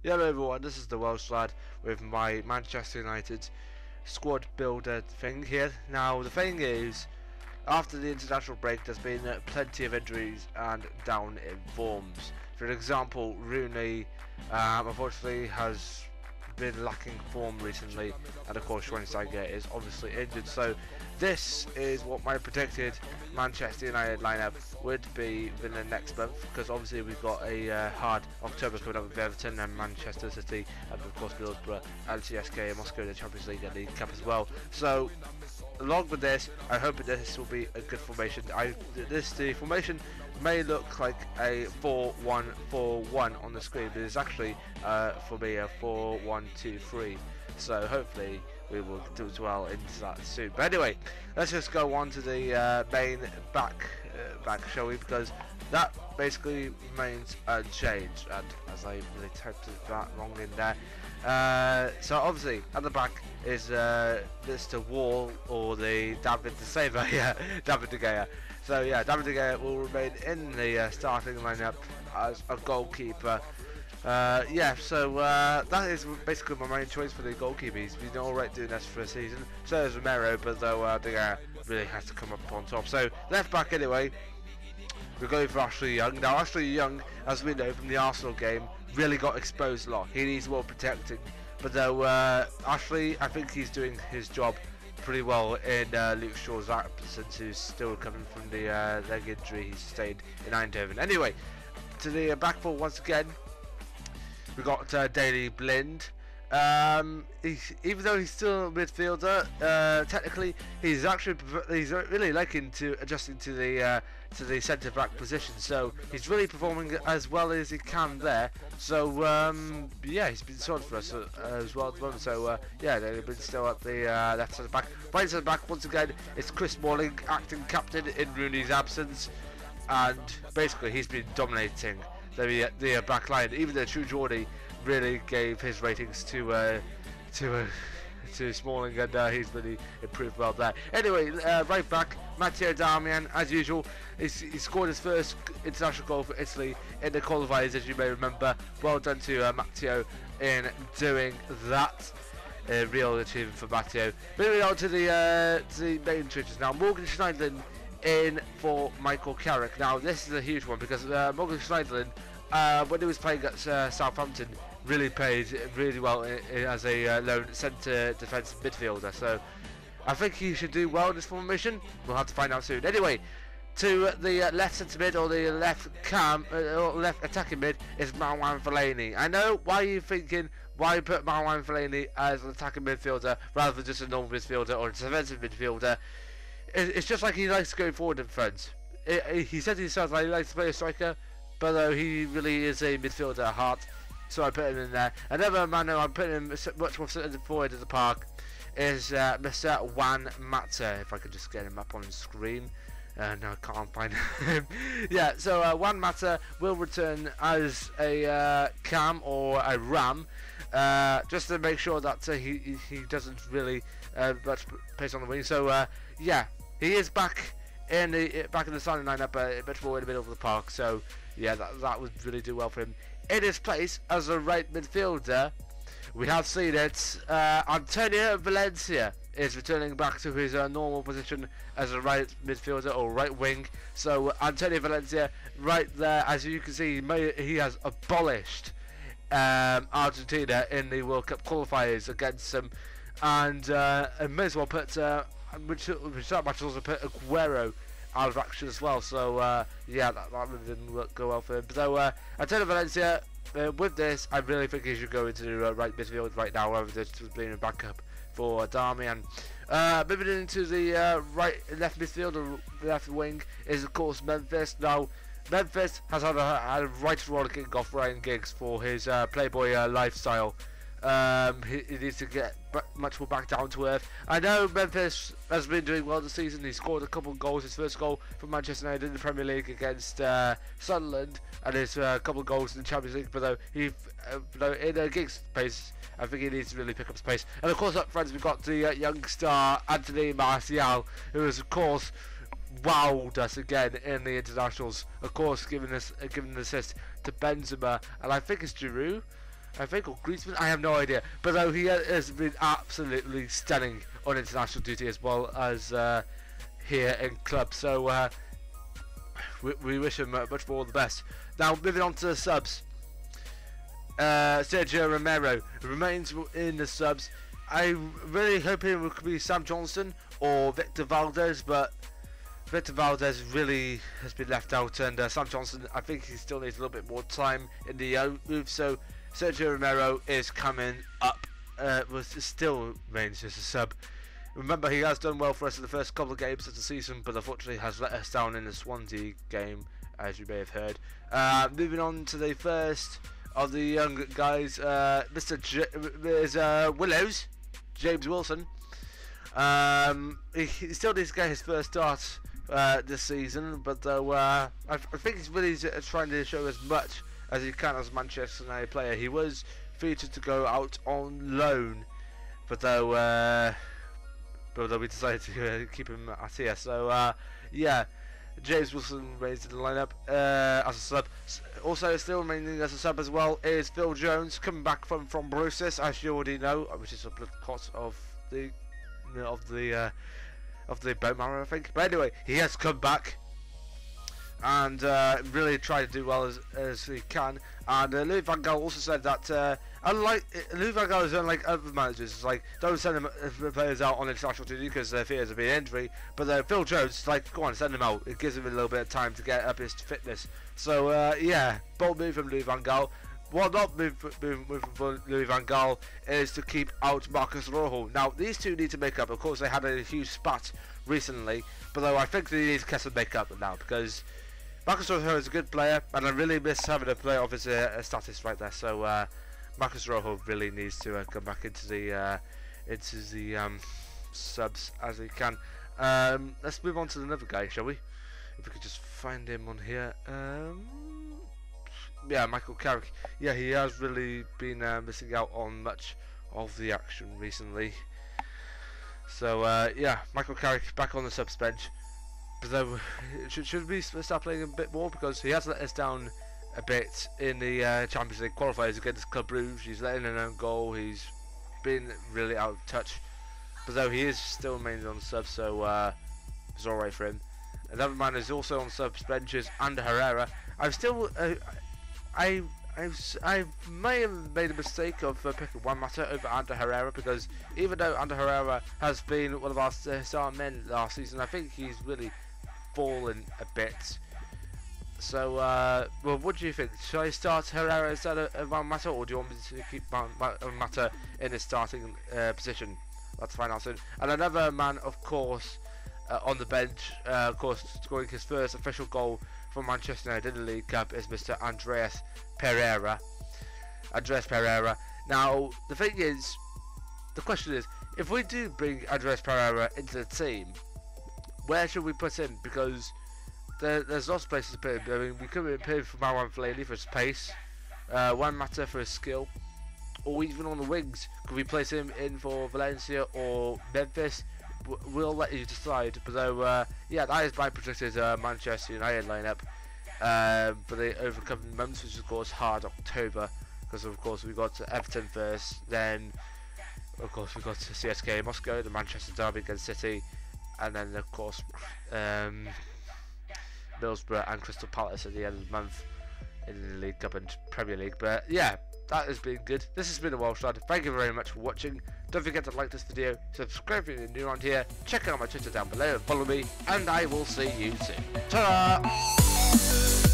Hello everyone, this is the Welsh lad with my Manchester United squad builder thing here. Now the thing is, after the international break there's been plenty of injuries and down in forms. For example, Rooney unfortunately has been lacking form recently, and of course Schweinsteiger is obviously injured, so this is what my predicted Manchester United lineup would be within the next month, because obviously we've got a hard October coming up with Everton and Manchester City, and of course Middlesbrough and CSK and Moscow in the Champions League and League Cup as well. So along with this, I hope this will be a good formation. The formation may look like a 4-1-4-1 on the screen, but it's actually for me a 4-1-2-3. So hopefully we will do as well into that soon. But anyway, let's just go on to the main back, shall we? Because that basically remains unchanged. And as I really typed that wrong in there. So obviously at the back is Mr. Wall, or the David the Saver, yeah, David De Gea. So yeah, David De Gea will remain in the starting lineup as a goalkeeper. Yeah, so that is basically my main choice for the goalkeeper. He's been alright doing this for a season. So is Romero, but though De Gea really has to come up on top. So left back anyway, we're going for Ashley Young. Now Ashley Young, as we know from the Arsenal game, really got exposed a lot. He needs more protecting. But though Ashley, I think he's doing his job pretty well in Luke Shaw's absence, who's still coming from the leg injury he sustained in Eindhoven. Anyway, to the back four once again, we got Daley Blind. Even though he's still a midfielder, technically he's really liking to adjusting to the centre back position. So he's really performing as well as he can there. So yeah, he's been sorted for us as well at the moment. So yeah, they've been still at the left side back. Right side back once again, it's Chris Smalling, acting captain in Rooney's absence, and basically he's been dominating the back line. Even though True Geordie really gave his ratings to Smalling, and he's really improved well there. Anyway, right back, Matteo Darmian, as usual. He scored his first international goal for Italy in the qualifiers, as you may remember. Well done to Matteo in doing that. Real achievement for Matteo. Moving on to the main switches now. Morgan Schneiderlin in for Michael Carrick. Now this is a huge one, because Morgan Schneiderlin, when he was playing at Southampton, really played really well as a lone centre defensive midfielder. So I think he should do well in this formation. We'll have to find out soon. Anyway, to the left centre mid, or the left left attacking mid, is Marouane Fellaini. I know why you're thinking, why put Marouane Fellaini as an attacking midfielder rather than just a normal midfielder or a defensive midfielder. It's just like he likes to go forward in front. He said himself that he likes to play a striker, but though he really is a midfielder at heart, so I put him in there. Another man who I'm putting him much more forward in the park is Mr. Juan Mata. If I could just get him up on the screen. No, I can't find him. Yeah, so Juan Mata will return as a cam or a ram, just to make sure that he doesn't really much pace on the wing. So yeah, he is back in the starting lineup, a bit more in the middle of the park. So yeah, that would really do well for him. In his place as a right midfielder, we have seen it. Antonio Valencia is returning back to his normal position as a right midfielder or right wing. So Antonio Valencia, right there, as you can see, he has abolished Argentina in the World Cup qualifiers against them, and may as well put which that match also put Aguero out of action as well. So yeah, that really didn't go well for him. So Antonio Valencia, with this, I really think he should go into the right midfield right now, rather than just being a backup for Darmian. Moving into the left midfield or left wing is of course Memphis. Now Memphis has had a right rollicking off Ryan Giggs for his playboy lifestyle. He needs to get much more back down to earth. I know Memphis has been doing well this season. He scored a couple of goals. His first goal for Manchester United in the Premier League against Sunderland, and his couple of goals in the Champions League. But though in Giggs' pace, I think he needs to really pick up space. And of course, up front we've got the young star Anthony Martial, who has of course wowed us again in the internationals. Of course, giving an assist to Benzema, and I think it's Giroud. I think, or Griezmann, I have no idea. But though he has been absolutely stunning on international duty as well as here in club. So we wish him much more the best. Now moving on to the subs. Sergio Romero remains in the subs. I'm really hoping it could be Sam Johnson or Victor Valdez, but Victor Valdez really has been left out, and Sam Johnson, I think he still needs a little bit more time in the move. So Sergio Romero is coming up. Still remains just a sub. Remember, he has done well for us in the first couple of games of the season, but unfortunately has let us down in the Swansea game, as you may have heard. Moving on to the first of the young guys, Mr. Willows, James Wilson. He still needs to get his first start this season, but though I think he's really trying to show as much as he can as a Manchester United player. He was featured to go out on loan, but though we decided to keep him at here. So yeah, James Wilson raised in the lineup as a sub. Also still remaining as a sub as well is Phil Jones, coming back from thrombosis, as you already know, which is a blood clot of the bone marrow, I think. But anyway, he has come back and really tried to do well as he can. And Louis van Gaal also said that Louis van Gaal is unlike other managers. It's like, don't send them players out on international duty because their fears of being injury. But Phil Jones, like, go on, send him out. It gives him a little bit of time to get up his fitness. So yeah, bold move from Louis van Gaal. What not move from Louis van Gaal is to keep out Marcus Rojo. Now these two need to make up. Of course, they had a huge spat recently, but though I think they need to get some make up now, because Marcus Rojo is a good player, and I really miss having a player of his status right there. So Marcus Rojo really needs to come back into the subs as he can. Let's move on to another guy, shall we? If we could just find him on here. Yeah, Michael Carrick. Yeah, he has really been missing out on much of the action recently. So yeah, Michael Carrick back on the subs bench. But though, should we start playing a bit more, because he has let us down a bit in the Champions League qualifiers against Club Brugge. He's letting in an own goal. He's been really out of touch. But though he is still remains on the subs, so it's alright for him. Another man is also on subs benches, Ander Herrera. I'm still I may have made a mistake of picking Juan Mata over Ander Herrera, because even though Ander Herrera has been one of our star men last season, I think he's really fallen a bit. So, well, what do you think? Should I start Herrera instead of Juan Mata, or do you want me to keep Mata in his starting position? Let's find out soon. And another man, of course, on the bench, of course, scoring his first official goal for Manchester United in the League Cup is Mr. Andreas Pereira. Now, the thing is, the question is, if we do bring Andreas Pereira into the team, where should we put him? Because there's lots of places to put him. I mean, we could put him for Marwan Fellaini for his pace, Juan Mata for his skill, or even on the wings. Could we place him in for Valencia or Memphis? We'll let you decide. But though, yeah, that is my predicted Manchester United lineup for the overcoming months, which is of course hard October, because of course we got Everton first, then of course we got CSKA Moscow, the Manchester derby against City, and then of course Middlesbrough and Crystal Palace at the end of the month in the League Cup and Premier League. But yeah, that has been good. This has been a Welsh Lad. Thank you very much for watching. Don't forget to like this video, subscribe if you're new around here, check out my Twitter down below and follow me, and I will see you soon. Ta-da!